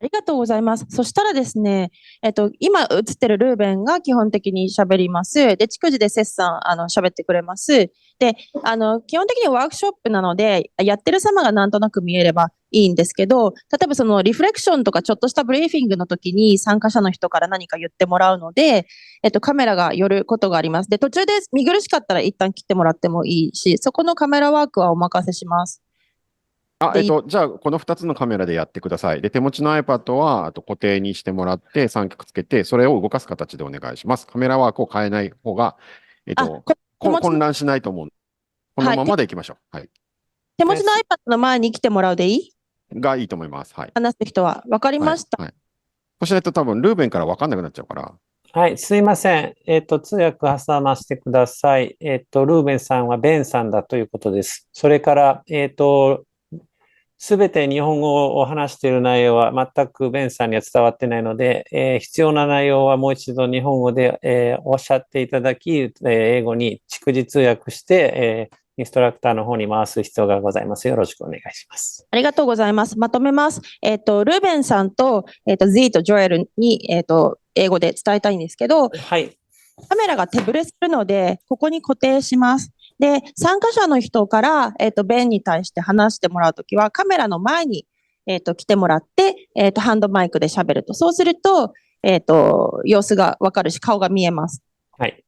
ありがとうございます。そしたらですね、今映ってるルーベンが基本的に喋ります。で、逐次でセッさん、喋ってくれます。で、基本的にワークショップなので、やってる様がなんとなく見えればいいんですけど、例えばそのリフレクションとかちょっとしたブリーフィングの時に参加者の人から何か言ってもらうので、カメラが寄ることがあります。で、途中で見苦しかったら一旦切ってもらってもいいし、そこのカメラワークはお任せします。じゃあ、この2つのカメラでやってください。で、手持ちの iPad は固定にしてもらって、三脚つけて、それを動かす形でお願いします。カメラワークを変えない方が、混乱しないと思う。このままでいきましょう。はい。手持ちの iPad の前に来てもらうでいいがいいと思います。はい。話す人は。わかりました。はい。そしないと多分、ルーベンから分かんなくなっちゃうから。はい、すいません。通訳挟ませてください。ルーベンさんはベンさんだということです。それから、すべて日本語を話している内容は全くベンさんには伝わってないので、必要な内容はもう一度日本語で、おっしゃっていただき、英語に逐次通訳して、インストラクターの方に回す必要がございます。よろしくお願いします。ありがとうございます。まとめます。ルーベンさんと、Z とジョエルに、英語で伝えたいんですけど、はい。カメラが手ぶれするので、ここに固定します。で、参加者の人から、ベンに対して話してもらうときは、カメラの前に、来てもらって、ハンドマイクで喋ると。そうすると、様子がわかるし、顔が見えます。はい。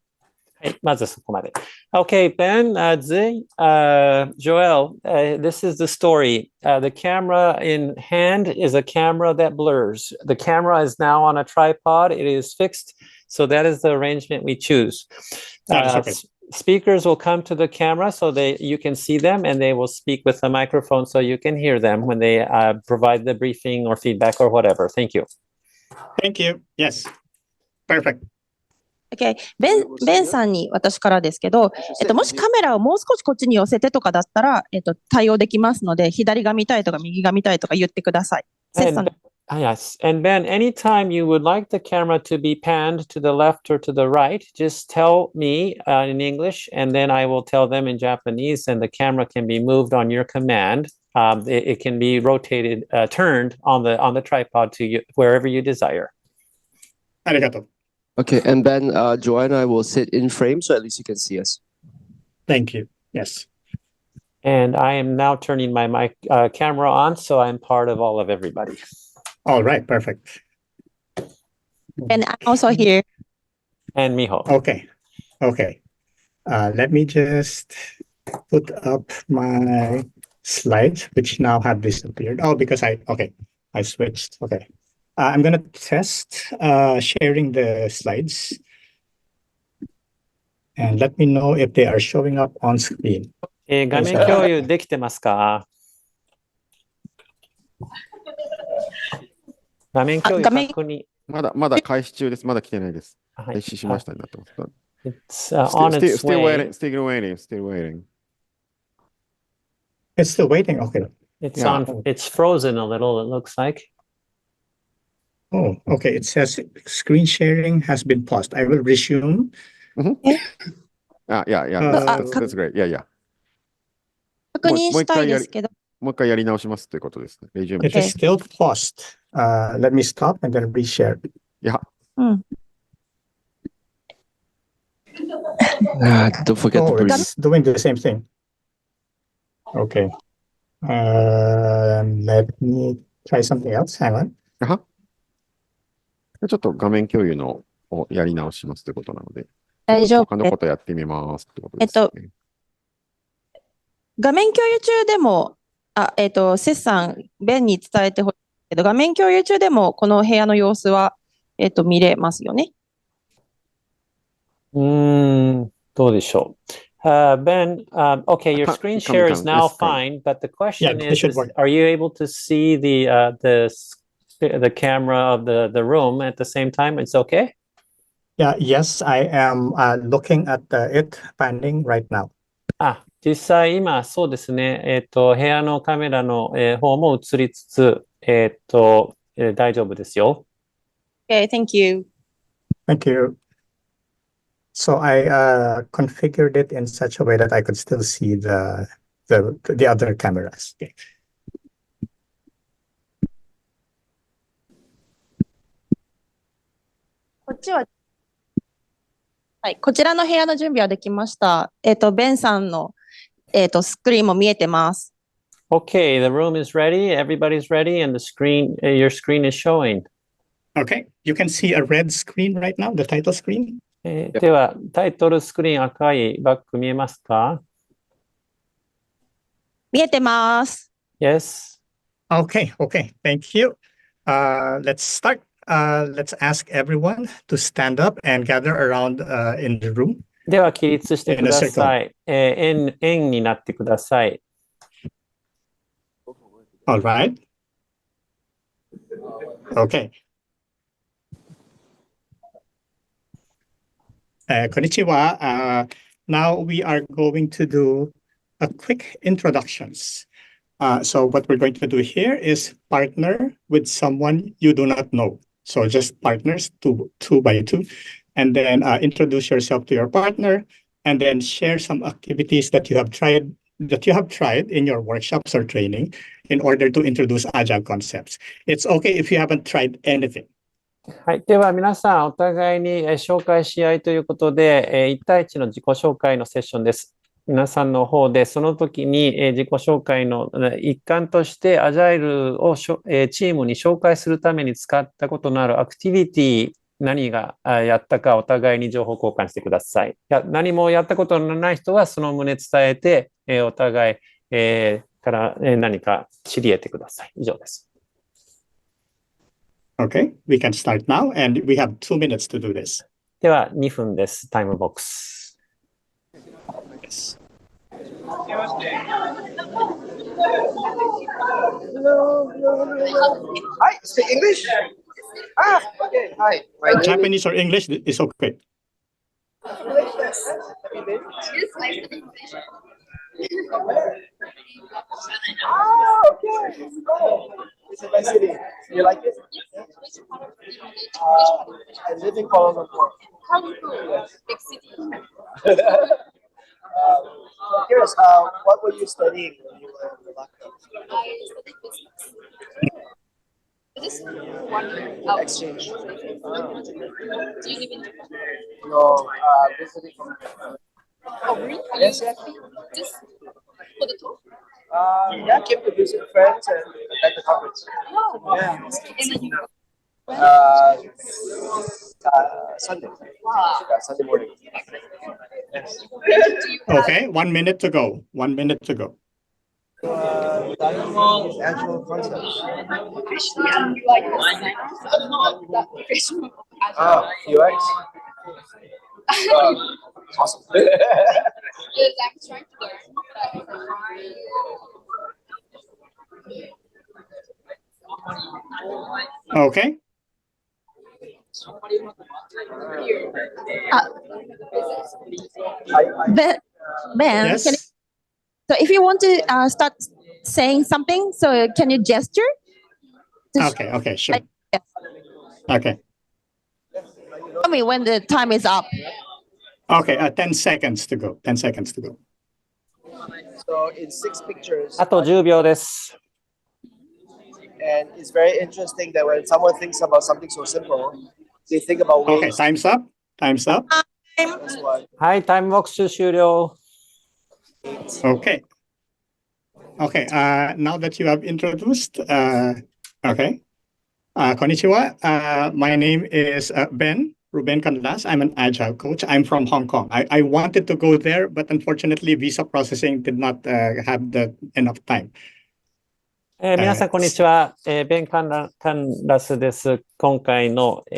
はい、まずそこまで。Okay, Ben, Z, Joel, this is the story. The camera in hand is a camera that blurs. The camera is now on a tripod. It is fixed. So that is the arrangement we choose. Speakers will come to the camera so you can see them, and they will speak with the microphone so you can hear them when they provide the briefing or feedback or whatever. Thank you. Thank you. Yes. Perfect. Okay. ベンさんに私からですけど、もしカメラをもう少しこっちに寄せてとかだったら、対応できますので、左が見たいとか右が見たいとか言ってください。Yes. And Ben, anytime you would like the camera to be panned to the left or to the right, just tell me in English, and then I will tell them in Japanese, and the camera can be moved on your command. It can be rotated, turned on the tripod to you, wherever you desire. Arigato. Okay, and then Joanna and I will sit in frame, so at least you can see us. Thank you. Yes. And I am now turning my camera on, so I'm part of all of everybody. All right, perfect. And I'm also here. And Miho. Okay. Let me just put up my slides, which now have disappeared. Oh, because I switched. Okay. I'm going to test sharing the slides. And let me know if they are showing up on screen. 画面共有できてますか？画面共有確認。まだ開始中です。まだ来てないです。開始しましたになってます。It's on its way. Still waiting. It's still waiting. Okay. It's frozen a little, it looks like. Oh, okay. It says screen sharing has been paused. I will resume. That's great. Yeah. 確認したいですけど。もう一回やり直しますということですね。It is still paused. Let me stop and then reshare. Yeah. Don't forget to breathe. It's doing the same thing. Okay. Let me try something else. Hang on. ちょっと画面共有のをやり直しますということなので。大丈夫。他のことやってみますってことですね。画面共有中でも、セッさん、ベンに伝えてほしいけど、画面共有中でもこの部屋の様子は、見れますよね。どうでしょう。Ben, okay, your screen share is now fine, but the question is, are you able to see the camera of the room at the same time? It's okay? Yes, I am looking at it panning right now. 実際今そうですね、部屋のカメラの、方も映りつつ、大丈夫ですよ。Okay, thank you. Thank you. So I configured it in such a way that I could still see the other cameras. Okay. ちは、はい、こちらの部屋の準備はできました。ベンさんの、スクリーンも見えてます。Okay, the room is ready. Everybody's ready, and your screen is showing. Okay, you can see a red screen right now, the title screen. では、タイトルスクリーン赤いバック見えますか？見えてます。Yes. Okay, thank you. Let's start. Let's ask everyone to stand up and gather around in the room. では、起立してください。円になってください。All right. Okay. Konnichiwa. Now we are going to do a quick introductions. So what we're going to do here is partner with someone you do not know. So just partners two by two, and then introduce yourself to your partner, and then share some activities that you have tried in your workshops or training in order to introduce agile concepts. It's okay if you haven't tried anything. はい。では、皆さん、お互いに紹介し合いということで、1対1の自己紹介のセッションです。皆さんの方で、その時に自己紹介の一環として、アジャイルをチームに紹介するために使ったことのあるアクティビティ、何がやったかお互いに情報交換してください。何もやったことのない人は、その旨伝えて、お互いから何か知り得てください。以上です。Okay, we can start now, and we have 2 minutes to do this. では、2分です。タイムボックス。Yes. Hi, speak English? Okay, hi. Japanese or English is okay. Okay. It's a nice city. You like it? I live in Kuala Lumpur. Big city. I'm curious, what were you studying when you were in Malacca? I studied business. This is 1 year out. Exchange. Do you live in Japan? No, visiting from. Oh, really? Yes, You yes. just for the tour? Yeah, came to visit friends and attend the conference. Oh, Yeah. and then you Sunday. wow. Sunday morning. Yes. Do you have Okay, 1 minute to go. 1 minute to go. Agile concepts. professional and UI designer? That professional. UX. Awesome. Yes, I'm trying to learn. Okay. Ben, Yes. so if you want to start saying something, so can you gesture? Okay, sure. Yes. Okay. Tell me when the time is up. Okay, 10 seconds to go. 10 seconds to go. So in 6 pictures, あと10秒です。 and it's very interesting that when someone thinks about something so simple, they think about Okay, ways. time's up. Time's up. This one. はい、タイムボックス終了。 Okay. Okay, now that you have introduced, okay. Konnichiwa. My name is Ben, Ruben Canlas. I'm an agile coach. I'm from Hong Kong. I wanted to go there, but unfortunately, visa processing did not have enough time. 皆さん、こんにちは。ベン・カンラスです。今回の、フ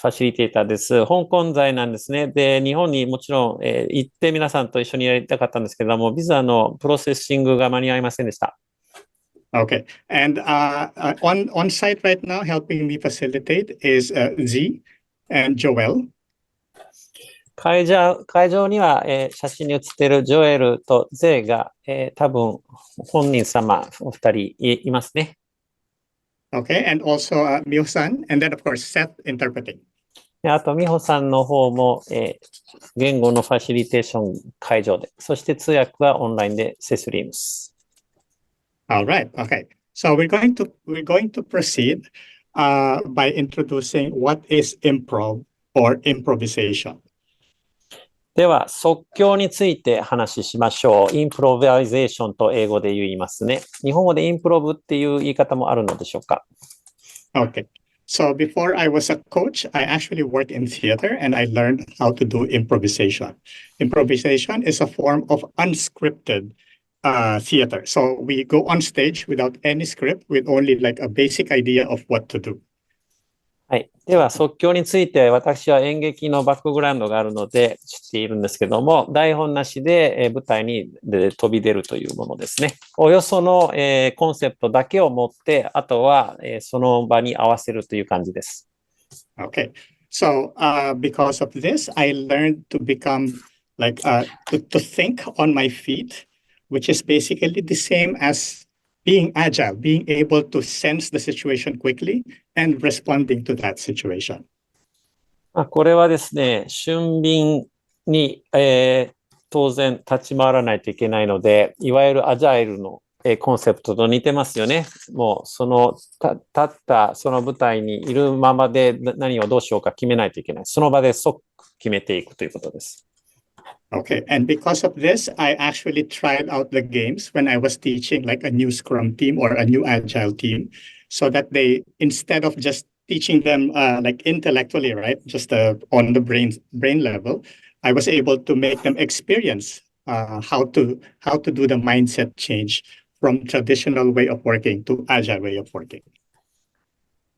ァシリテーターです。香港在なんですね。で、日本にもちろん、行って皆さんと一緒にやりたかったんですけれども、ビザのプロセッシングが間に合いませんでした。Okay, and on site right now, helping me facilitate is Z and Joel. 会場には、写真に写っているジョエルとゼイが、多分本人様お二人いますね。Okay, and also Mio-san, and then of course Seth interpreting. あと、美穂さんの方も、言語のファシリテーション会場で、そして通訳はオンラインでセスリームス。All right. Okay. So we're going to proceed by introducing what is improv or improvisation. では、即興について話しましょう。インプロバイゼーションと英語で言いますね。日本語でインプロブっていう言い方もあるのでしょうか？ Okay. So before I was a coach, I actually worked in theater and I learned how to do improvisation. Improvisation is a form of unscripted theater. So we go on stage without any script, with only like a basic idea of what to do. はい。では、即興について、私は演劇のバックグラウンドがあるので知っているんですけども、台本なしで舞台に飛び出るというものですね。およそのコンセプトだけを持って、あとはその場に合わせるという感じです。Okay. So because of this, I learned to become like to think on my feet, which is basically the same as being agile, being able to sense the situation quickly and responding to that situation. これはですね、俊敏に、当然立ち回らないといけないので、いわゆるアジャイルの、コンセプトと似てますよね。もうその立ったその舞台にいるままで何をどうしようか決めないといけない。その場で即決めていくということです。Okay, and because of this, I actually tried out the games when I was teaching like a new Scrum team or a new Agile team, so that they, instead of just teaching them like intellectually, right, just on the brain level, I was able to make them experience how to do the mindset change from traditional way of working to Agile way of working.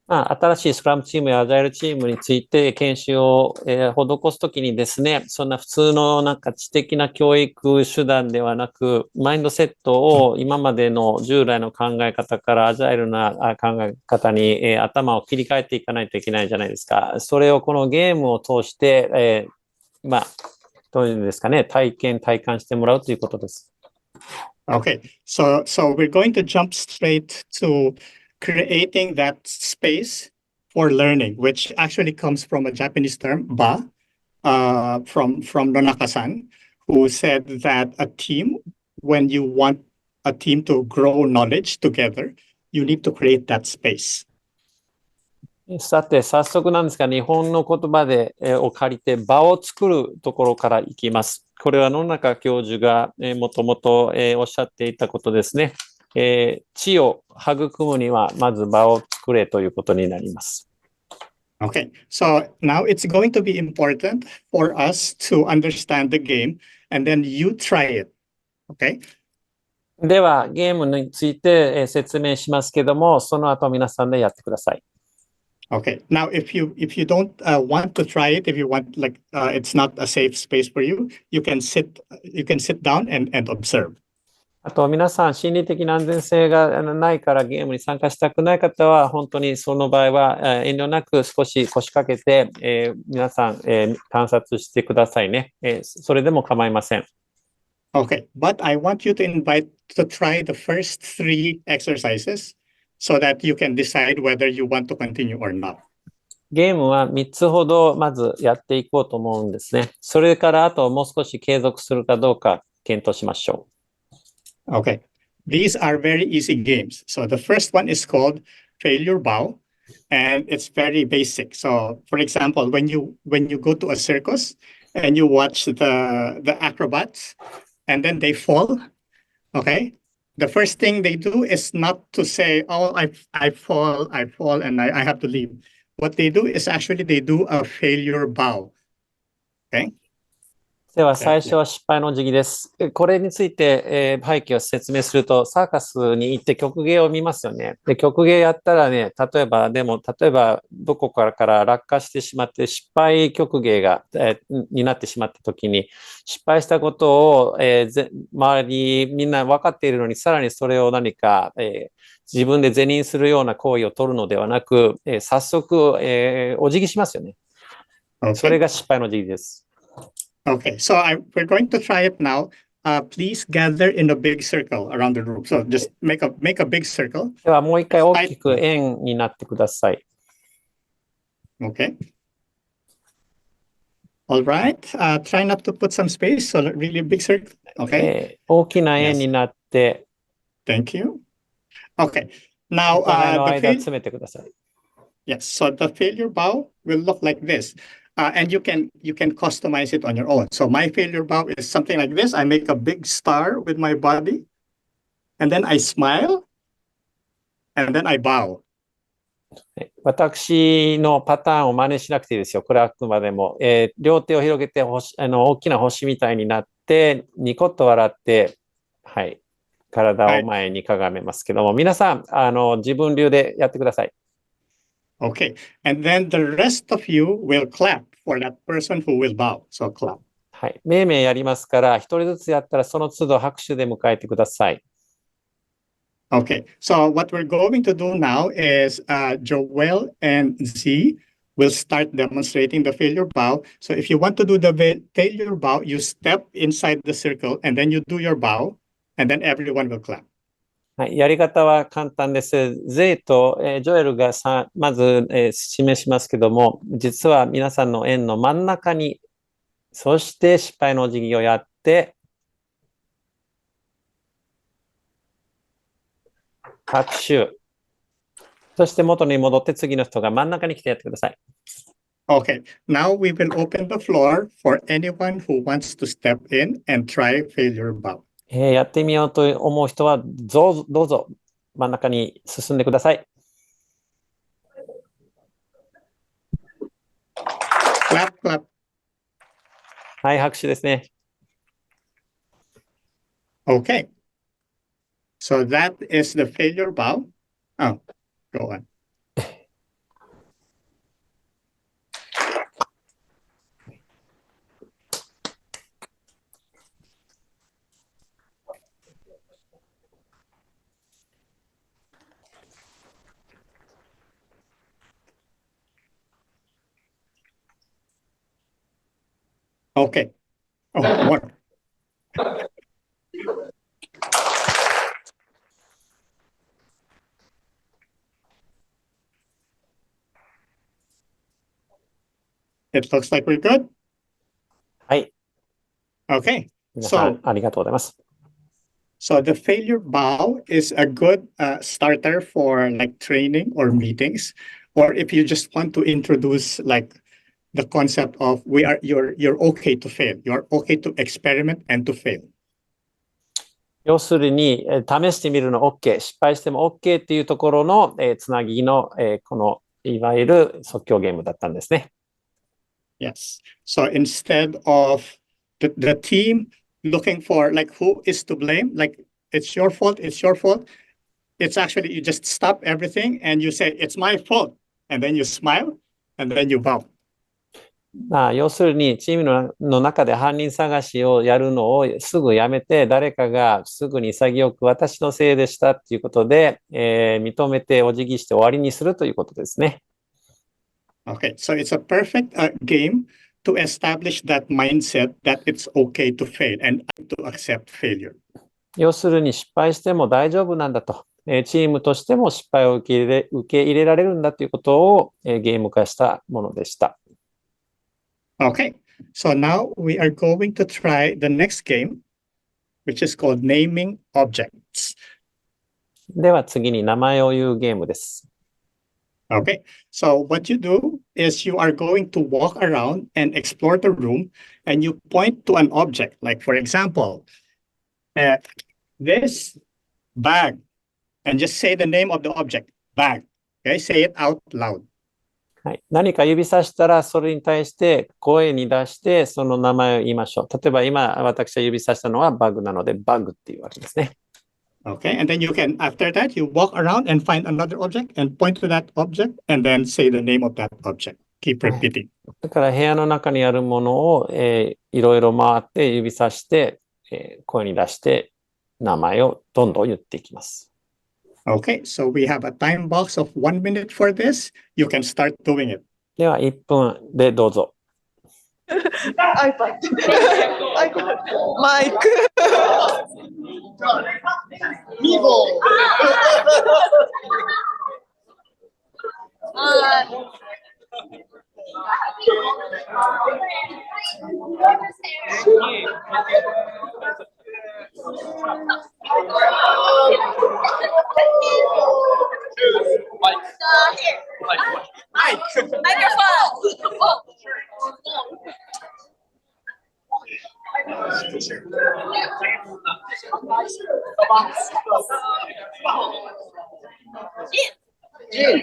新しいスクラムチームやアジャイルチームについて研修を、施すときにですね、そんな普通のなんか知的な教育手段ではなく、マインドセットを今までの従来の考え方からアジャイルな考え方に、頭を切り替えていかないといけないじゃないですか。それをこのゲームを通して、どういうんですかね、体感してもらうということです。Okay, so we're going to jump straight to creating that space for learning, which actually comes from a Japanese term, ba, from Nonaka-san, who said that a team, when you want a team to grow knowledge together, you need to create that space. さて、早速なんですが、日本の言葉を借りて場を作るところからいきます。これは野中教授がもともとおっしゃっていたことですね。知を育むにはまず場を作れということになります。Okay, so now it's going to be important for us to understand the game and then you try it. Okay? では、ゲームについて説明しますけども、その後皆さんでやってください。Okay. Now, if you don't want to try it, if you want like it's not a safe space for you, you can sit down and observe. あと皆さん心理的な安全性がないからゲームに参加したくない方は本当にその場合は遠慮なく少し腰掛けて、皆さん、観察してくださいね、それでも構いません。Okay, but I want you to try the first 3 exercises so that you can decide whether you want to continue or not. ゲームは3つほどまずやっていこうと思うんですね。それからあともう少し継続するかどうか検討しましょう。Okay, these are very easy games. So the first one is called Failure Bow, and it's very basic. So for example, when you go to a circus and you watch the acrobats and then they fall, okay? The first thing they do is not to say, oh, I fall, and I have to leave. What they do is actually they do a failure bow. Okay? では最初は失敗の時期です。これについて、背景を説明すると、サーカスに行って曲芸を見ますよね。で、曲芸やったらね、例えばどこから落下してしまって失敗曲芸になってしまった時に、失敗したことを、周りみんな分かっているのに、さらにそれを何か、自分で是認するような行為を取るのではなく、早速、お辞儀しますよね。それが失敗の時期です。Okay, so we're going to try it now. Please gather in a big circle around the room. So just make a big circle. ではもう一回大きく円になってください。Okay. All right. Try not to put some space. So really big circle. Okay. 大きな円になって。Thank you. Okay. Now, お互いの間詰めてください。Yes. So the failure bow will look like this. and you can customize it on your own. So my failure bow is something like this. I make a big star with my body, and then I smile, and then I bow. 私のパターンを真似しなくていいですよ。これはあくまでも。両手を広げて大きな星みたいになって、ニコッと笑って、はい。体を前にかがめますけども、皆さん、自分流でやってください。Okay. And then the rest of you will clap for that person who will bow. So clap. はい。めいめいやりますから、一人ずつやったらその都度拍手で迎えてください。Okay. So what we're going to do now is Joel and Z will start demonstrating the failure bow. So if you want to do the failure bow, you step inside the circle and then you do your bow and then everyone will clap. はい、やり方は簡単です。ゼイと、ジョエルがまず、示しますけども、実は皆さんの円の真ん中に、そして失敗のお辞儀をやって、拍手。そして元に戻って次の人が真ん中に来てやってください。Okay, now we will open the floor for anyone who wants to step in and try failure bow. やってみようと思う人はどうぞ真ん中に進んでください。Clap, clap. はい、拍手ですね。Okay. So that is the failure bow. Oh, go on. Okay. Oh, one. It looks like we're good. はい。 Okay. 皆さん、 So, ありがとうございます。so the failure bow is a good starter for like training or meetings, or if you just want to introduce like the concept of you're okay to fail. You're okay to experiment and to fail. 要するに、試してみるの OK、失敗しても OK っていうところの、つなぎの、このいわゆる即興ゲームだったんですね。Yes. So instead of the team looking for like who is to blame, like it's your fault, it's actually you just stop everything and you say it's my fault, and then you smile and then you bow. 要するにチームの中で犯人探しをやるのをすぐやめて、誰かがすぐに潔く私のせいでしたっていうことで、認めてお辞儀して終わりにするということですね。Okay, so it's a perfect game to establish that mindset that it's okay to fail and to accept failure. 要するに失敗しても大丈夫なんだと、チームとしても失敗を受け入れられるんだということを、ゲーム化したものでした。Okay, so now we are going to try the next game, which is called naming objects. では次に名前を言うゲームです。Okay, so what you do is you are going to walk around and explore the room and you point to an object, like for example, this bag, and just say the name of the object, bag. Okay, say it out loud. はい、何か指さしたらそれに対して声に出してその名前を言いましょう。例えば今私が指さしたのはバグなのでバグっていうわけですね。Okay, and then you can, after that, you walk around and find another object and point to that object and then say the name of that object. Keep repeating. だから部屋の中にあるものを、いろいろ回って指さして、声に出して名前をどんどん言っていきます。Okay, so we have a time box of 1 minute for this. You can start doing it. では1分でどうぞ。iPad。マイク。ミボ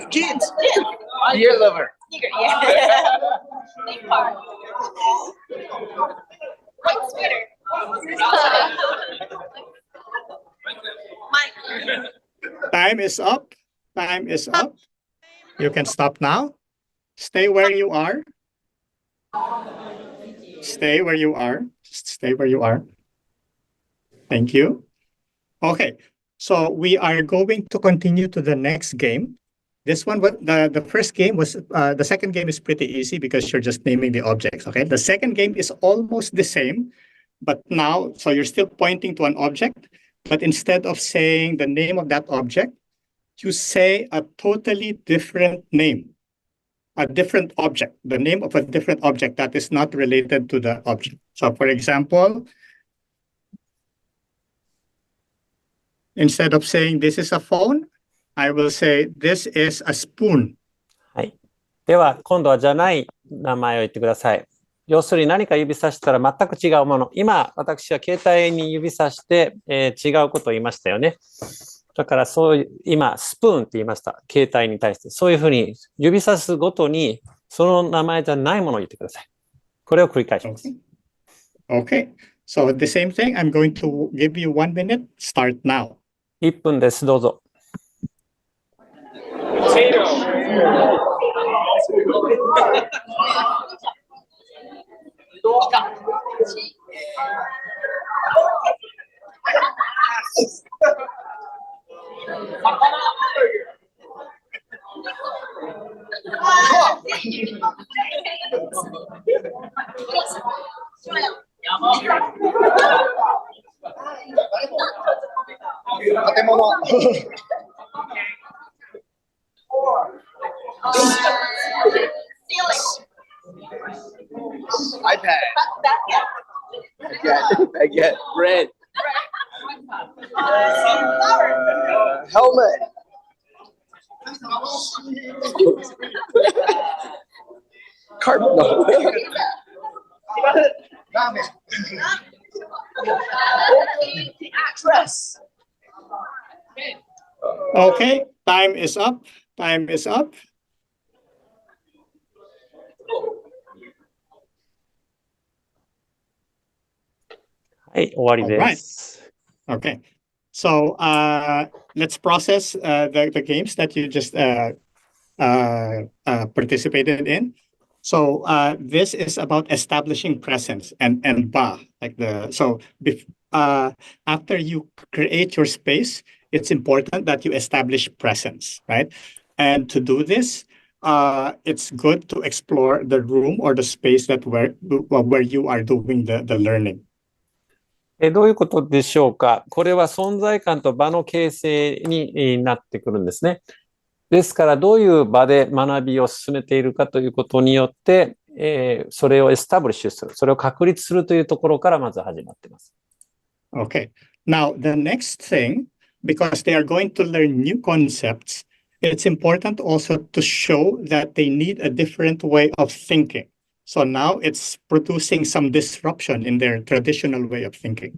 Jeans. Beer lover. Big part. White sweater. Time is up. Time is up. You can stop now. Stay where you are. Stay where you are. Stay where you are. Thank you. Okay, so we are going to continue to the next game. This one, the first game was, the second game is pretty easy because you're just naming the objects, okay? The second game is almost the same, but now, so you're still pointing to an object, but instead of saying the name of that object, you say a totally different name, a different object, the name of a different object that is not related to the object. So for example, instead of saying this is a phone, I will say this is a spoon. はい。では、今度はじゃない名前を言ってください。要するに何か指さしたら全く違うもの。今、私は携帯に指さして、違うことを言いましたよね。だからそういう、今、スプーンって言いました。携帯に対して。そういうふうに指さすごとに、その名前じゃないものを言ってください。これを繰り返します。Okay. So the same thing, I'm going to give you 1 minute. Start now. 1分です。どうぞ。建物。iPad. Baguette. Bread. Helmet. Carpet. No. Dress. Okay, time is up. Time is up.はい、終わりです。Okay, so let's process the games that you just participated in. So this is about establishing presence and ba, like after you create your space, it's important that you establish presence, right? And to do this, it's good to explore the room or the space that where you are doing the learning. どういうことでしょうか。これは存在感と場の形成になってくるんですね。ですから、どういう場で学びを進めているかということによって、それをエスタブリッシュする、それを確立するというところからまず始まっています。Okay. Now, the next thing, because they are going to learn new concepts, it's important also to show that they need a different way of thinking. So now it's producing some disruption in their traditional way of thinking.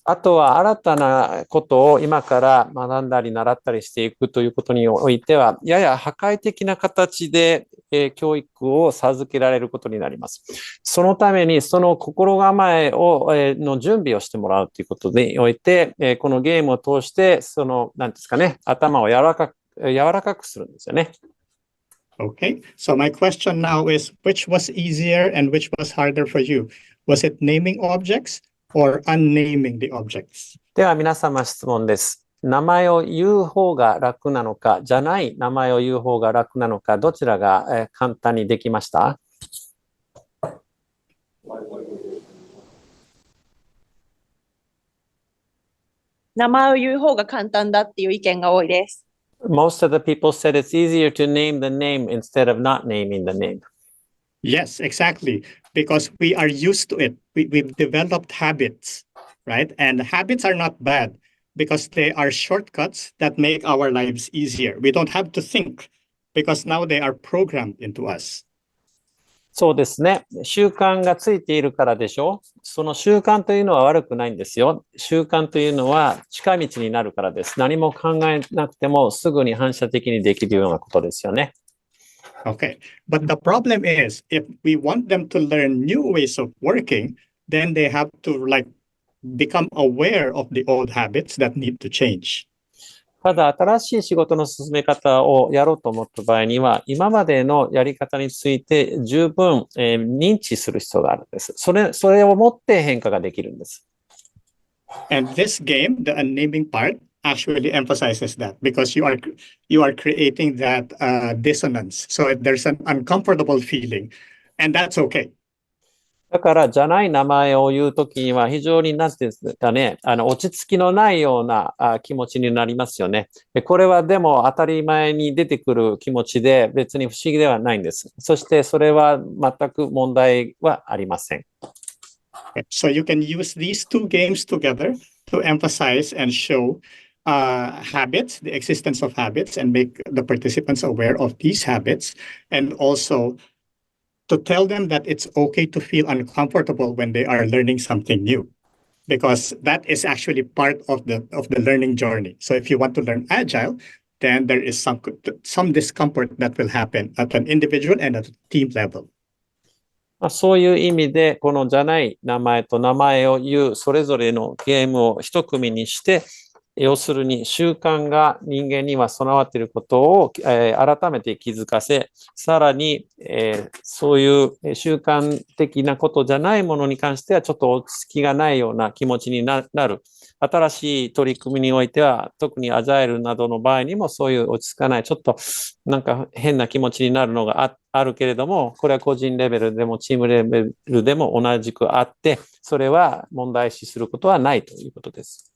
あとは新たなことを今から学んだり習ったりしていくということにおいては、やや破壊的な形で教育を授けられることになります。そのためにその心構えの準備をしてもらうということにおいて、このゲームを通してなんですかね、頭を柔らかくするんですよね。Okay, so my question now is, which was easier and which was harder for you? Was it naming objects or unnaming the objects? では皆様質問です。名前を言う方が楽なのか、じゃない名前を言う方が楽なのか、どちらが簡単にできました？名前を言う方が簡単だっていう意見が多いです。Most of the people said it's easier to name the name instead of not naming the name. Yes, exactly. Because we are used to it. We've developed habits, right? And habits are not bad because they are shortcuts that make our lives easier. We don't have to think because now they are programmed into us. そうですね。習慣がついているからでしょう。その習慣というのは悪くないんですよ。習慣というのは近道になるからです。何も考えなくてもすぐに反射的にできるようなことですよね。Okay, but the problem is if we want them to learn new ways of working, then they have to become aware of the old habits that need to change. ただ、新しい仕事の進め方をやろうと思った場合には、今までのやり方について十分、認知する必要があるんです。それをもって変化ができるんです。And this game, the unnaming part, actually emphasizes that because you are creating that dissonance. So there's an uncomfortable feeling, and that's okay. だから、じゃない名前を言うときには、非常に、なんていうんですかね、落ち着きのないような気持ちになりますよね。これはでも当たり前に出てくる気持ちで、別に不思議ではないんです。そして、それは全く問題はありません。So you can use these two games together to emphasize and show habits, the existence of habits, and make the participants aware of these habits, and also to tell them that it's okay to feel uncomfortable when they are learning something new, because that is actually part of the learning journey. So if you want to learn agile, then there is some discomfort that will happen at an individual and at a team level. そういう意味で、このじゃない名前と名前を言うそれぞれのゲームを一組にして、要するに習慣が人間には備わっていることを、改めて気づかせ、さらに、そういう習慣的なことじゃないものに関してはちょっと落ち着きがないような気持ちになる。新しい取り組みにおいては、特にアジャイルなどの場合にもそういう落ち着かない、ちょっとなんか変な気持ちになるのがあるけれども、これは個人レベルでもチームレベルでも同じくあって、それは問題視することはないということです。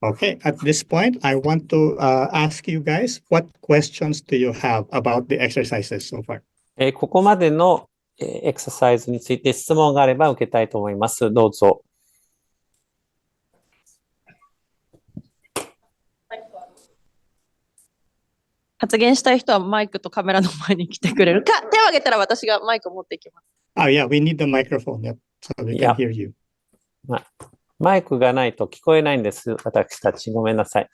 Okay, at this point, I want to ask you guys, what questions do you have about the exercises so far? ここまでのエクササイズについて質問があれば受けたいと思います。どうぞ。発言したい人はマイクとカメラの前に来てくれるか、手を挙げたら私がマイクを持っていきます。Oh, yeah, we need the microphone, yep, so we can hear you. マイクがないと聞こえないんです。私たち。ごめんなさい。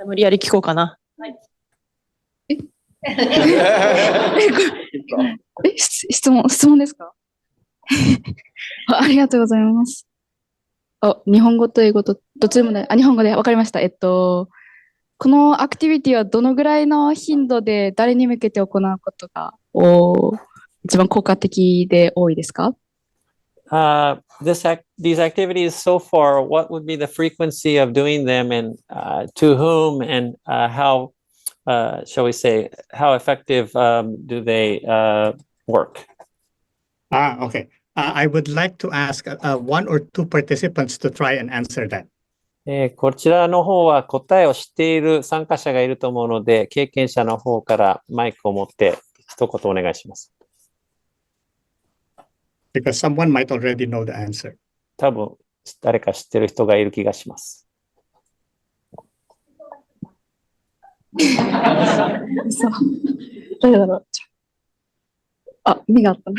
無理やり聞こうかな。質問ですか？ありがとうございます。日本語と英語とどっちでもない。日本語でわかりました。このアクティビティはどのぐらいの頻度で誰に向けて行うことが一番効果的で多いですか？These activities so far, what would be the frequency of doing them and to whom and how, shall we say, how effective do they work? Okay. I would like to ask one or two participants to try and answer that. こちらの方は答えを知っている参加者がいると思うので、経験者の方からマイクを持って一言お願いします。Because someone might already know the answer. 多分誰か知ってる人がいる気がします。誰だろう。目があった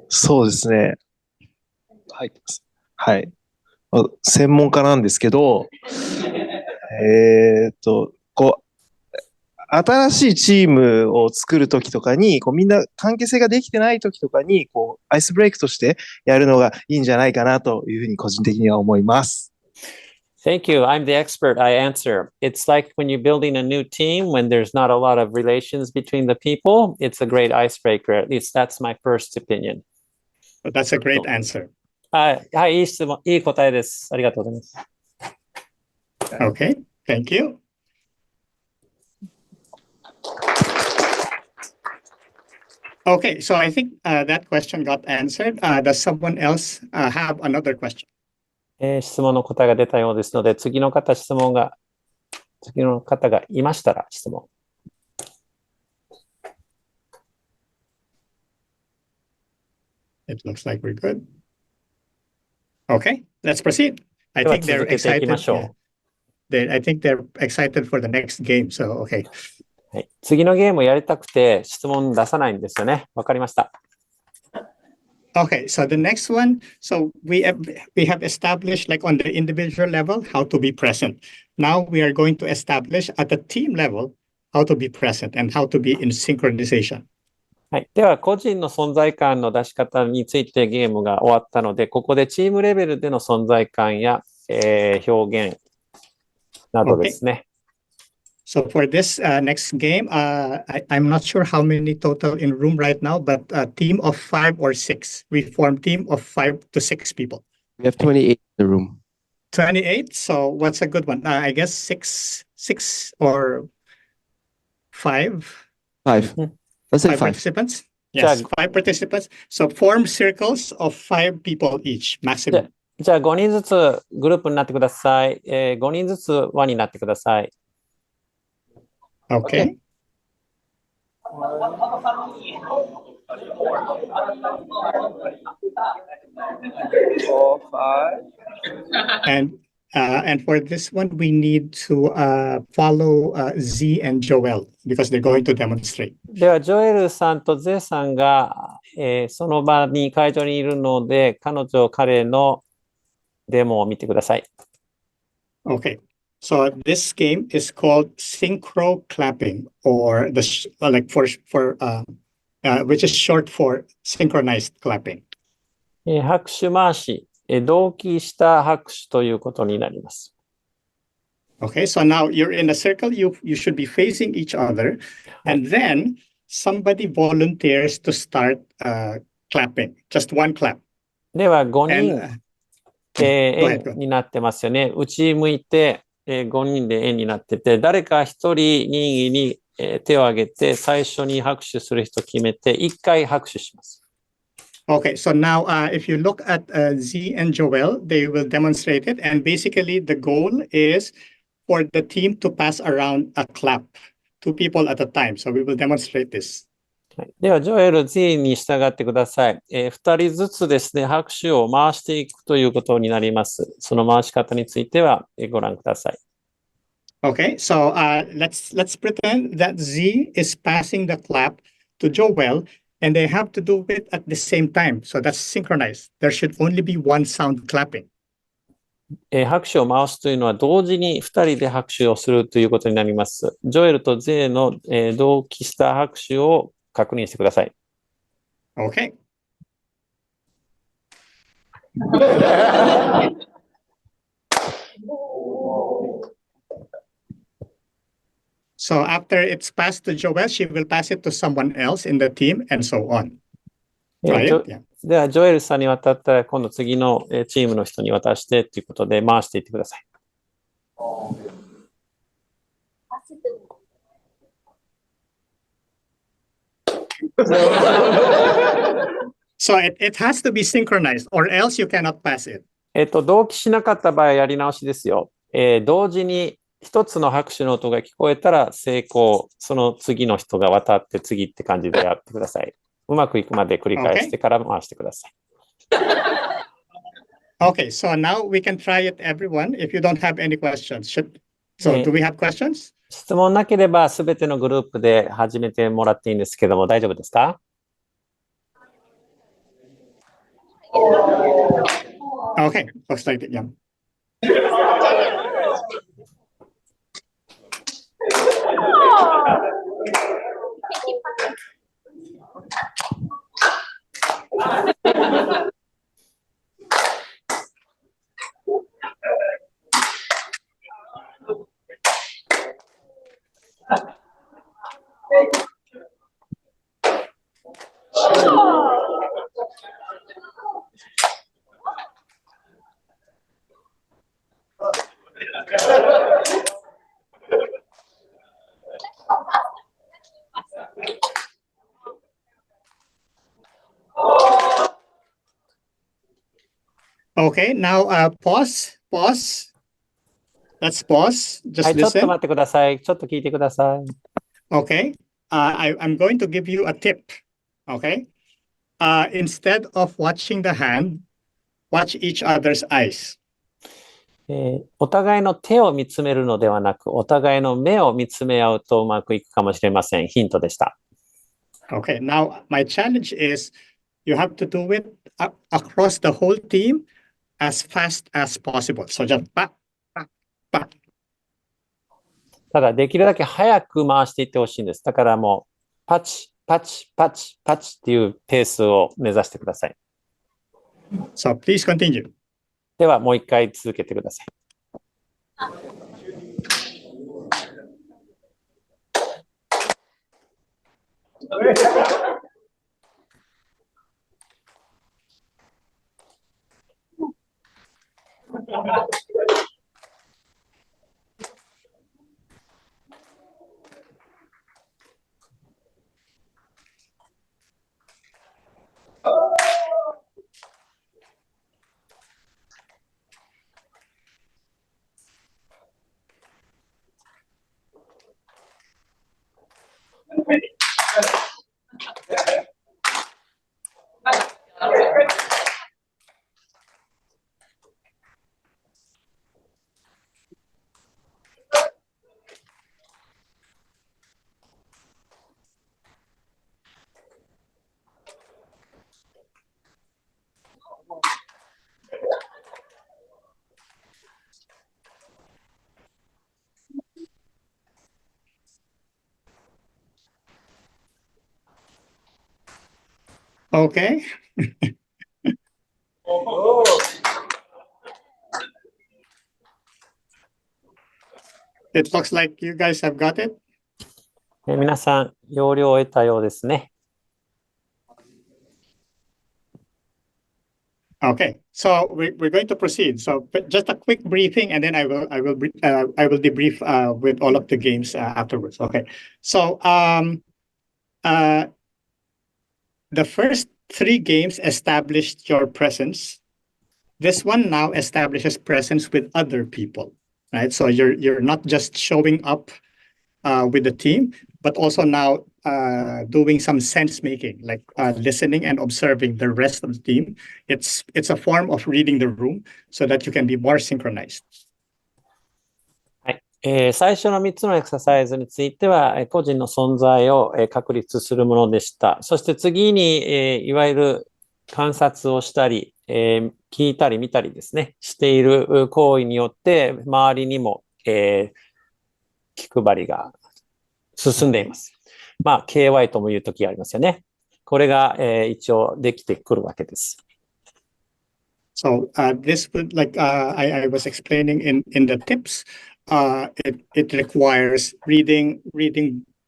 そうですね。はい。はい。専門家なんですけど、新しいチームを作るときとかに、みんな関係性ができてないときとかに、アイスブレイクとしてやるのがいいんじゃないかなというふうに個人的には思います。Thank you. I'm the expert. I answer. It's like when you're building a new team, when there's not a lot of relations between the people, it's a great icebreaker. At least that's my first opinion. But that's a great answer. はい、いい質問、いい答えです。ありがとうございます。Okay, thank you. Okay, so I think that question got answered. Does someone else have another question? 質問の答えが出たようですので、次の方がいましたら質問。It looks like we're good. Okay, let's proceed. I think they're excited. I think they're excited for the next game. So, okay. はい、次のゲームをやりたくて質問出さないんですよね。わかりました。Okay, so the next one, so we have established like on the individual level how to be present. Now we are going to establish at the team level how to be present and how to be in synchronization. はい、では個人の存在感の出し方についてゲームが終わったので、ここでチームレベルでの存在感や、表現などですね。So for this next game, I'm not sure how many total in room right now, but a team of 5 or 6. We form team of 5 to 6 people. We have 28 in the room. 28. So what's a good one? I guess 6 or 5. 5. Let's say 5. Participants. Yes, 5 participants. So form circles of 5 people each, maximum. じゃあ5人ずつグループになってください。5人ずつ輪になってください。Okay. And for this one, we need to follow Z and Joel because they're going to demonstrate. では、ジョエルさんとゼさんが、その場に会場にいるので、彼のデモを見てください。Okay. So this game is called synchro clapping, or like which is short for synchronized clapping. 拍手回し、同期した拍手ということになります。Okay, so now you're in a circle. You should be facing each other, and then somebody volunteers to start clapping. Just one clap. では5人、円になってますよね。内向いて、5人で円になってて、誰か1人任意に手を挙げて、最初に拍手する人決めて、1回拍手します。Okay, so now if you look at Z and Joel, they will demonstrate it. And basically the goal is for the team to pass around a clap, 2 people at a time. So we will demonstrate this. では、ジョエル Z に従ってください。2人ずつですね、拍手を回していくということになります。その回し方についてはご覧ください。Okay, so let's pretend that Z is passing the clap to Joel, and they have to do it at the same time. So that's synchronized. There should only be one sound clapping. 拍手を回すというのは同時に2人で拍手をするということになります。ジョエルと Z の同期した拍手を確認してください。Okay. So after it's passed to Joel, she will pass it to someone else in the team, and so on. Right? Yeah. では、ジョエルさんに渡ったら、今度次のチームの人に渡してということで回していってください。So it has to be synchronized, or else you cannot pass it. 同期しなかった場合はやり直しですよ。同時に一つの拍手の音が聞こえたら成功。その次の人が渡って次って感じでやってください。うまくいくまで繰り返してから回してください。Okay, so now we can try it, everyone, if you don't have any questions. So do we have questions? 質問なければすべてのグループで始めてもらっていいんですけども、大丈夫ですか？ Okay, looks like it, yeah. Okay, now pause. Let's pause. は Just い、ちょっと listen. 待ってください。ちょっと聞いてください。Okay, I'm going to give you a tip. Okay, instead of watching the hand, watch each other's eyes. お互いの手を見つめるのではなく、お互いの目を見つめ合うとうまくいくかもしれません。ヒントでした。Okay, now my challenge is you have to do it across the whole team as fast as possible. So just back. ただ、できるだけ早く回していってほしいんです。だからもう、パチ、パチ、パチ、パチっていうペースを目指してください。So please continue. では、もう一回続けてください。Okay. It looks like you guys have got it. 皆さん、要領を得たようですね。Okay, so we're going to proceed. So just a quick briefing, and then I will debrief with all of the games afterwards. Okay, so the first three games established your presence. This one now establishes presence with other people, right? So you're not just showing up with the team, but also now doing some sense making, like listening and observing the rest of the team. It's a form of reading the room so that you can be more synchronized. 最初の3つのエクササイズについては、個人の存在を確立するものでした。そして次に、いわゆる観察をしたり、聞いたり見たりですね、している行為によって、周りにも、気配りが進んでいます。まあ、KY とも言うときがありますよね。これが、一応できてくるわけです。So this would I was explaining in the tips. It requires reading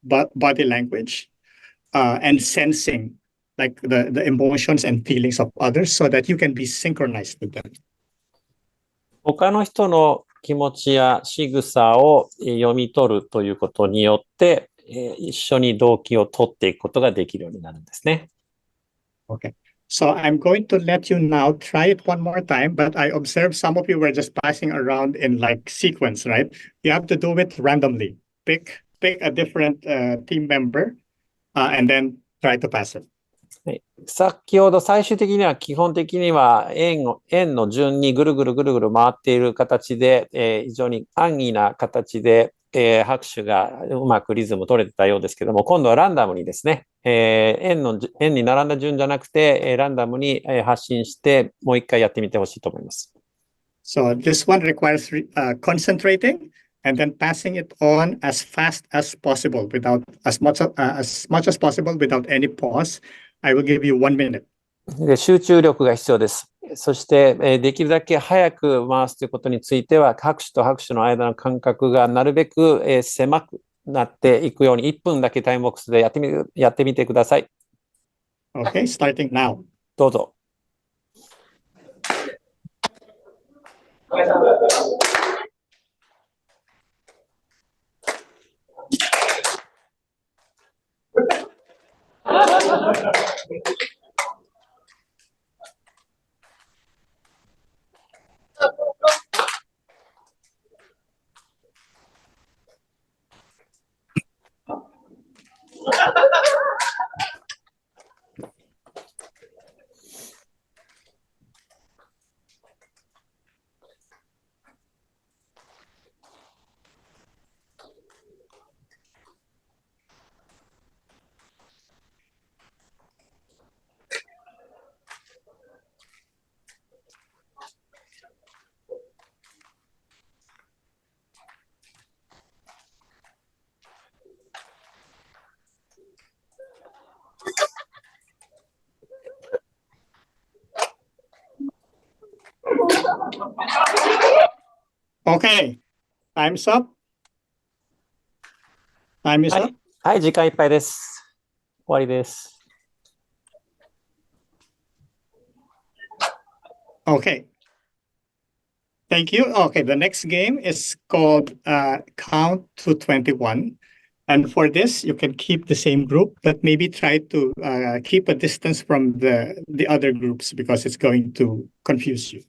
body language and sensing like the emotions and feelings of others so that you can be synchronized with them. 他の人の気持ちや仕草を読み取るということによって、一緒に動機を取っていくことができるようになるんですね。Okay. So I'm going to let you now try it one more time, but I observed some of you were just passing around in like sequence, right? You have to do it randomly. Pick a different team member and then try to pass it. 先ほど最終的には基本的には円の順にぐるぐる回っている形で、非常に安易な形で、拍手がうまくリズム取れてたようですけども、今度はランダムにですね、円に並んだ順じゃなくて、ランダムに発信してもう一回やってみてほしいと思います。So this one requires concentrating and then passing it on as fast as possible without as much as possible without any pause. I will give you 1 minute. 集中力が必要です。そして、できるだけ早く回すということについては、拍手と拍手の間の間隔がなるべく、狭くなっていくように、1分だけタイムボックスでやってみてください。Okay, starting now. どうぞ。Okay, time's up. Time is はい up. はい、時間いっぱいです。終わりです。Okay. Thank you. Okay, the next game is called Count to 21. And for this, you can keep the same group, but maybe try to keep a distance from the other groups because it's going to confuse you.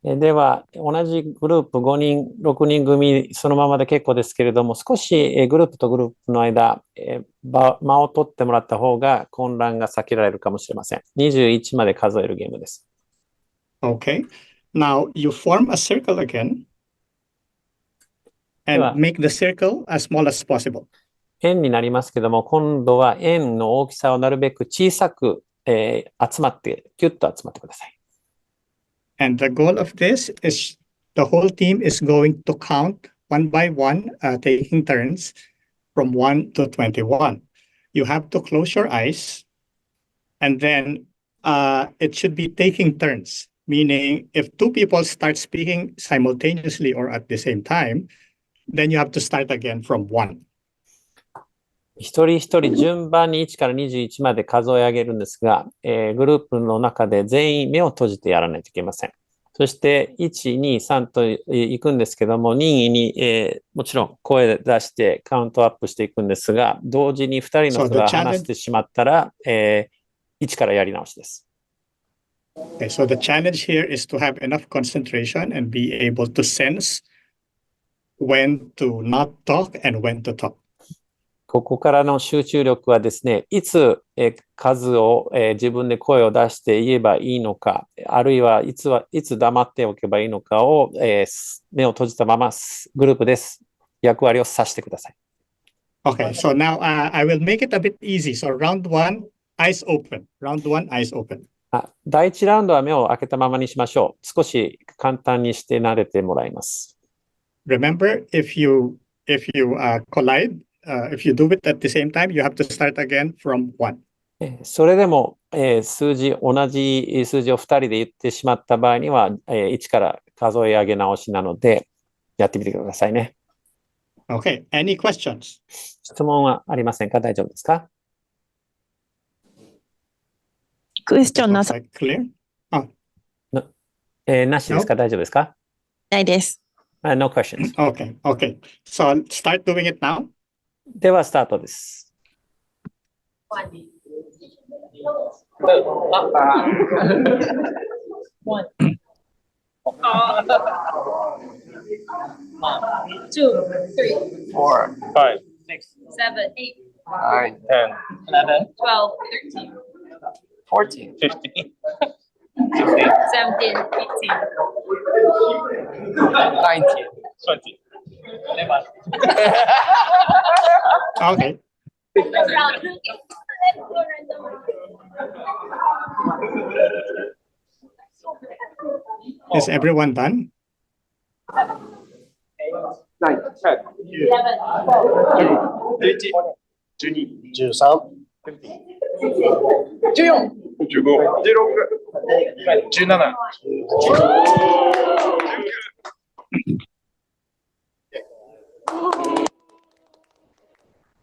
では、同じグループ5人、6人組、そのままで結構ですけれども、少しグループとグループの間、間を取ってもらった方が混乱が避けられるかもしれません。21まで数えるゲームです。Okay. Now you form a circle again and Yeah. make the circle as small as possible. 円になりますけども、今度は円の大きさをなるべく小さく、集まって、キュッと集まってください。And the goal of this is the whole team is going to count one by one, taking turns from 1 to 21. You have to close your eyes, and then it should be taking turns, meaning if two people start speaking simultaneously or at the same time, then you have to start again from 1. 一人一人順番に1から21まで数え上げるんですが、グループの中で全員目を閉じてやらないといけません。そして1、2、3と行くんですけども、任意に、もちろん声出してカウントアップしていくんですが、同時に2人の人が話してしまったら、1からやり直しです。Okay, so the challenge here is to have enough concentration and be able to sense when to not talk and when to talk. ここからの集中力はですね、いつ、数を、自分で声を出して言えばいいのか、あるいはいつ黙っておけばいいのかを、目を閉じたままグループです。役割を察してください。Okay, so now I will make it a bit easy. So round 1, eyes open. Round 1, eyes open. 第1ラウンドは目を開けたままにしましょう。少し簡単にして慣れてもらいます。Remember, if you collide, if you do it at the same time, you have to start again from 1. それでも、同じ数字を2人で言ってしまった場合には、1から数え上げ直しなので、やってみてくださいね。Okay, any questions? 質問はありませんか？大丈夫ですか？クエスチョンな Looks like clear? なしですか？大丈夫ですか？ないです。No questions. Okay, okay. So start doing it now. では、スタートです。Two, three, 4, 5, 6, 7, 8, 9, 10, 11, 12, 13, 14, 15, 17, 18. 19, 20. Okay. Is everyone done? 9, 10, 11, 12, 13, 14, 15, 16, 17.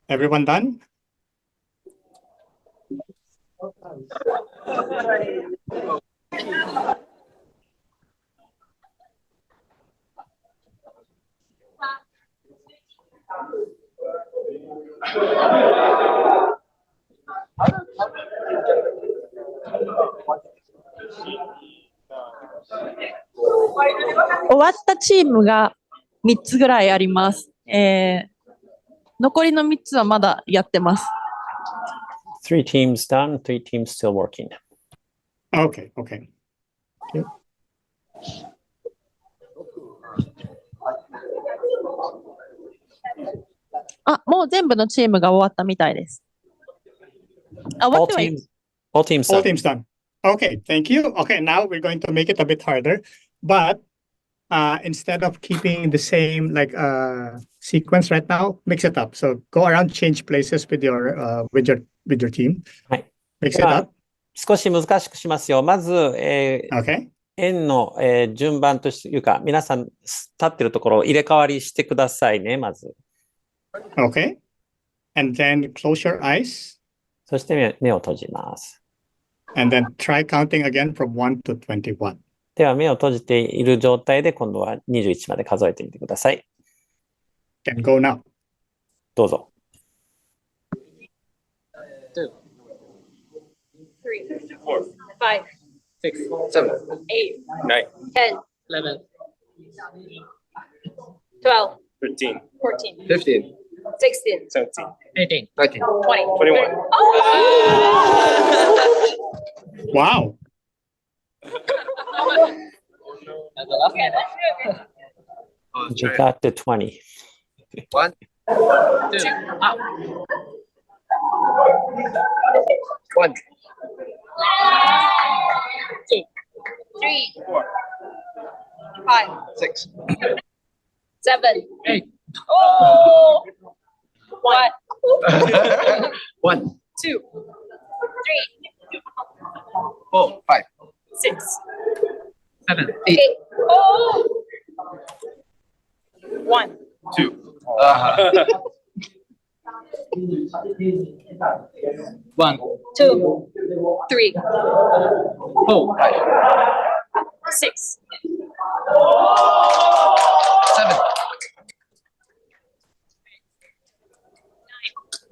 Everyone done?終わったチームが3つぐらいあります。残りの3つはまだやってます。3 teams done, 3 teams still working. Okay, okay. Okay. あ、もう全部のチームが終わったみたいです。あ、終わ All ってはいい。 teams, all teams All done. teams done. Okay, thank you. Okay, now we're going to make it a bit harder, but instead of keeping the same sequence right now, mix it up. So go around, change places with your team. はい。 Mix で it は up. 少し難しくしますよ。まず、Okay. 円の、順番というか、皆さん立ってるところを入れ替わりしてくださいね、まず。Okay. And then close your eyes. そして目を閉じます。And then try counting again from 1 to 21. では目を閉じている状態で今度は21まで数えてみてください。Can go now. どうぞ。2, 3, 4, 5, 6, 7, 8, 9, 10, 11, 12, 13, 14, 15, 16, 17, 18, 19, 20, 21. Wow. You got to 20. 1, 2, up. 1, 2, 3, 4, 5, 6, 7, 8. Oh! 1, 1, 2, 3, 4, 5, 6, 7, 8. Oh! 1, 2. 1, 2, 3, 4, 5, 6, 7,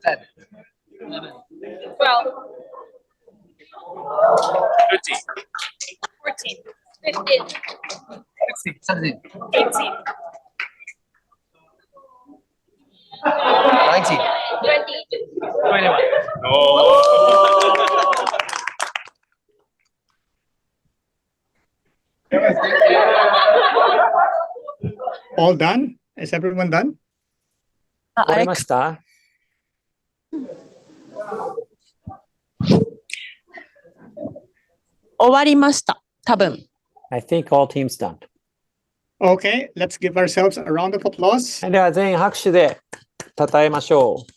10, 11, 12, 13, 14, 15, 16, 17, 18, 19, 20. 21. All done? Is everyone done? 終わりました？終わりました。多分。I think all teams done. Okay, let's give ourselves a round of applause. では全員拍手で称えましょう。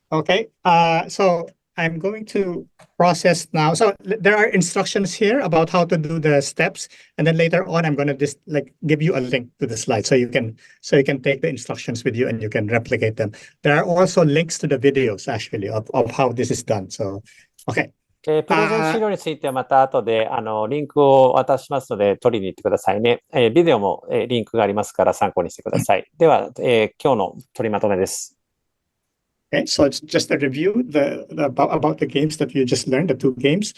Okay, so I'm going to process now. So there are instructions here about how to do the steps, and then later on, I'm going to just like give you a link to the slide so you can take the instructions with you and you can replicate them. There are also links to the videos actually of how this is done. So, okay. プレゼン資料についてはまた後でリンクを渡しますので取りに行ってくださいね。ビデオもリンクがありますから参考にしてください。では、今日の取りまとめです。Okay, so it's just a review about the games that you just learned, the 2 games.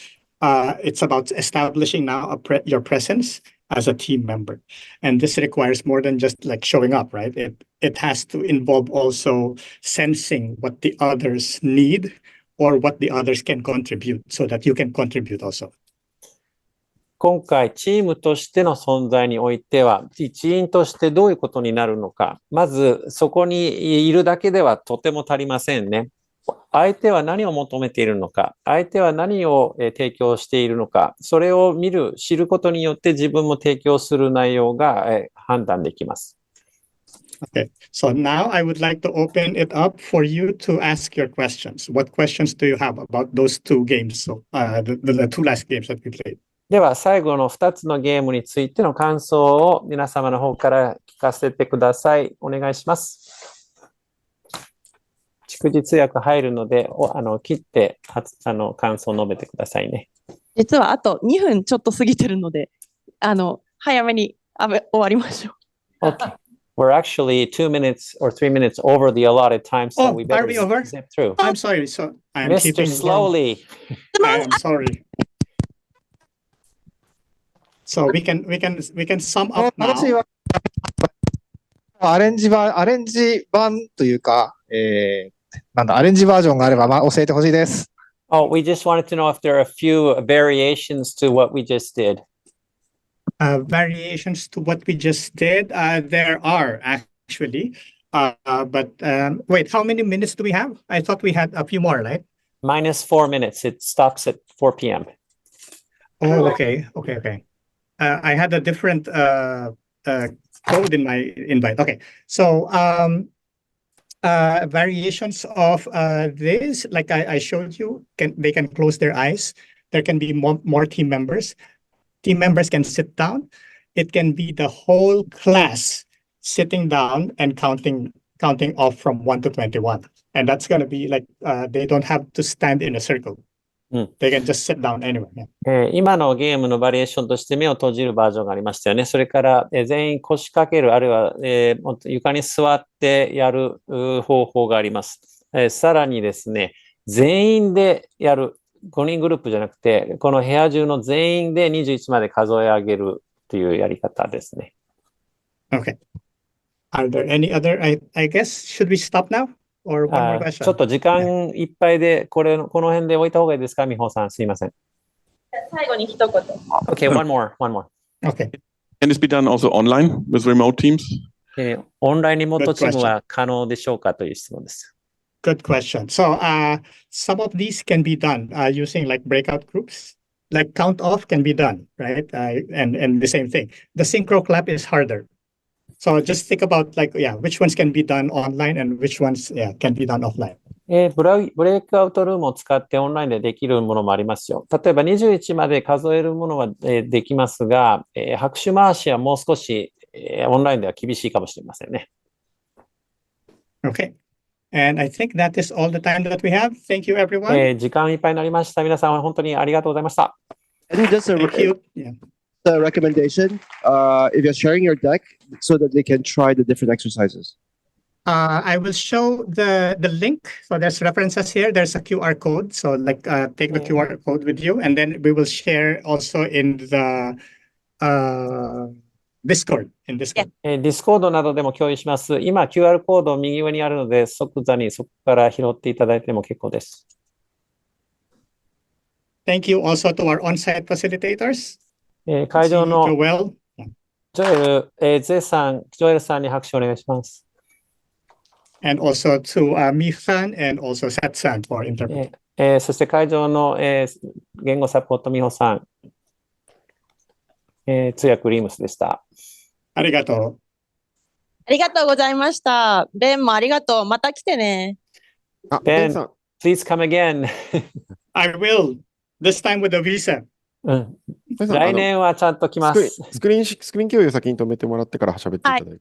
It's about establishing now your presence as a team member. And this requires more than just like showing up, right? It has to involve also sensing what the others need or what the others can contribute so that you can contribute also. 今回、チームとしての存在においては、一員としてどういうことになるのか、まずそこにいるだけではとても足りませんね。相手は何を求めているのか、相手は何を提供しているのか、それを知ることによって自分も提供する内容が判断できます。Okay, so now I would like to open it up for you to ask your questions. What questions do you have about those 2 games? So the 2 last games that we played. では最後の2つのゲームについての感想を皆様の方から聞かせてください。お願いします。逐次通訳入るので、切って感想を述べてくださいね。実はあと2分ちょっと過ぎてるので、早めに終わりましょう。Okay. We're actually 2 minutes or 3 minutes over the allotted time, so we better are we over? zip through. I'm sorry, so I'm Mr. keeping Slowly. I'm sorry. So we can sum up now. 話はアレンジ版というか、アレンジバージョンがあれば、教えてほしいです。Oh, we just wanted to know if there are a few variations to what we just did. Variations to what we just did. There are actually. But wait, how many minutes do we have? I thought we had a few more, right? Minus 4 minutes. It stops at 4 p.m. Oh, okay. I had a different code in my invite. Okay, so variations of this, like I showed you, they can close their eyes. there can be more team members. Team members can sit down. It can be the whole class sitting down and counting off from 1 to 21. And that's going to be like, they don't have to stand in a circle. They can just sit down anywhere. Yeah. 今のゲームのバリエーションとして目を閉じるバージョンがありましたよね。それから、全員腰掛ける、あるいは、床に座ってやる方法があります。さらにですね、全員でやる、5人グループじゃなくて、この部屋中の全員で21まで数え上げるというやり方ですね。Okay. Are there any other, I guess, should we stop now? Or one more question? ちょっと時間いっぱいで、この辺で置いた方がいいですか、美穂さん。すいません。最後に一言。Okay, one more. Okay. Can this be done also online with remote teams? オンラインリモートチームは可能でしょうかという質問です。Good question. So, some of these can be done using like breakout groups. Like count off can be done, right? And the same thing. The synchro clap is harder. So just think about like, which ones can be done online and which ones, can be done offline. ブレイクアウトルームを使ってオンラインでできるものもありますよ。例えば21まで数えるものはできますが、拍手回しはもう少しオンラインでは厳しいかもしれませんね。Okay. And I think that is all the time that we have. Thank you, everyone. 時間いっぱいになりました。皆さん本当にありがとうございました。And just a recommendation, if you're sharing your deck so that they can try the different exercises. I will show the link. So there's references here. There's a QR code. So like take the QR code with you, and then we will share also in the Discord. Discord などでも共有します。今 QR コード右上にあるので即座にそこから拾っていただいても結構です。Thank you also to our on-site facilitators. 会場のジョエル、ジョエルさんに拍手をお願いします。And also to Mi-san and also Sat-san for interpreting. そして会場の、言語サポート美穂さん、通訳リームスでした。ありがとう。ありがとうございました。ベンもありがとう。また来てね。ベン、please come again. I will. This time with a visa. 来年はちゃんと来ます。スクリーン共有先に止めてもらってから喋っていただいて。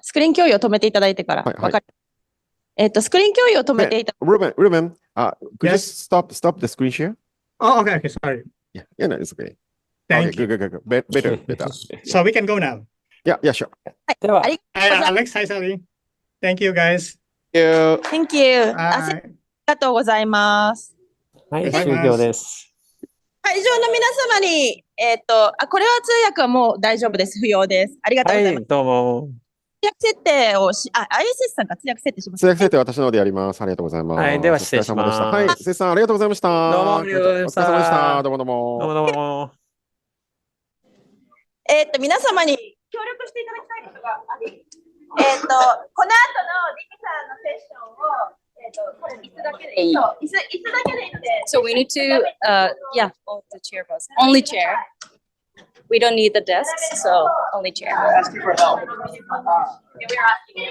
スクリーン共有を止めていただいてから。スクリーン共有を止めていただいて。Ruben, could you stop the screen share? Oh, okay, sorry. Yeah, no, it's okay. Thank you. Good. Better. So we can go now. Yeah, sure. では、Alex, hi, Sally. Thank you, guys. Thank you. ありがとうございます。はい、終了です。会場の皆様に、これは通訳はもう大丈夫です。不要です。ありがとうございます。はい、どうも。通訳設定をISS さんが通訳設定します。通訳設定私の方でやります。ありがとうございます。はい、では失礼します。はい、せっさんありがとうございました。どうもありがとうございました。お疲れ様でした。どうも。皆様に協力していただきたいことがあり、この後のリキさんのセッションを椅子だけでいい。そう、椅子だけでいいので。So we need to, all the chair bus. Only chair. We don't need the desks, so only chair. Asking for help. We're asking.